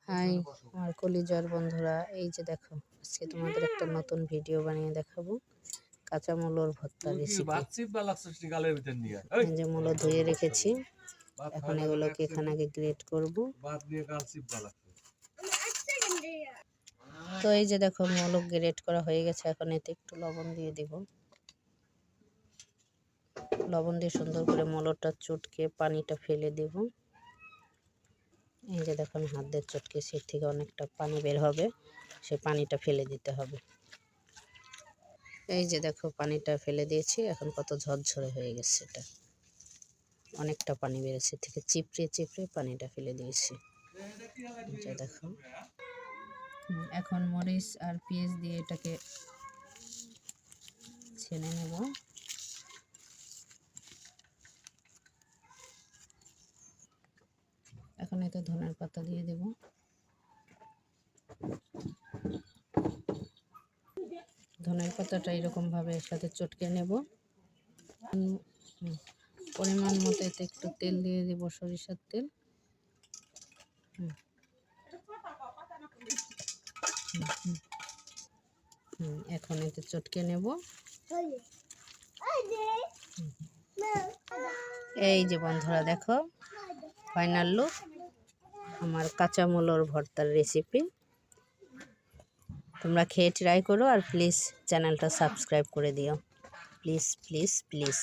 High আমার কলিজার বন্ধুরা, এই যে দেখো আজকে তোমাদের একটা নতুন ভিডিও বানিয়ে দেখাবো কাঁচা মূলোর ভর্তা রেসিপি। এই যে মূলো ধুয়ে রেখেছি, এখন এগুলোকে এখানে আগে গ্রেট করব। তো এই যে দেখো মূলো গ্রেট করা হয়ে গেছে, এখন এতে একটু লবণ দিয়ে দেব। লবণ দিয়ে সুন্দর করে মূলোটা চটকে পানিটা ফেলে দেব। এই যে দেখো আমি হাত দিয়ে চটকে সের থেকে অনেকটা পানি বের হবে, সেই পানিটা ফেলে দিতে হবে। এই যে দেখো পানিটা ফেলে দিয়েছি, এখন কত ঝরঝরে হয়ে গেছে, এটা অনেকটা পানি বেড়েছে, থেকে চিপড়ে চিপড়ে পানিটা ফেলে দিয়েছি। এই যে দেখো এখন মরিচ আর পেঁয়াজ দিয়ে এটাকে ছেনে নেব। এখন এতে ধনের পাতা দিয়ে দেব। ধনের পাতাটা এরকম ভাবে এর সাথে চটকে নেব। পরিমাণ মতো এতে একটু তেল দিয়ে দেব, সরিষার তেল। এখন এতে চটকে নেব। এই যে বন্ধুরা দেখো ফাইনাল লুক আমার কাঁচা মূলোর ভর্তার রেসিপি। তোমরা খেয়ে ট্রাই করো, আর প্লিজ চ্যানেলটা সাবস্ক্রাইব করে দিও, প্লিজ প্লিজ প্লিজ।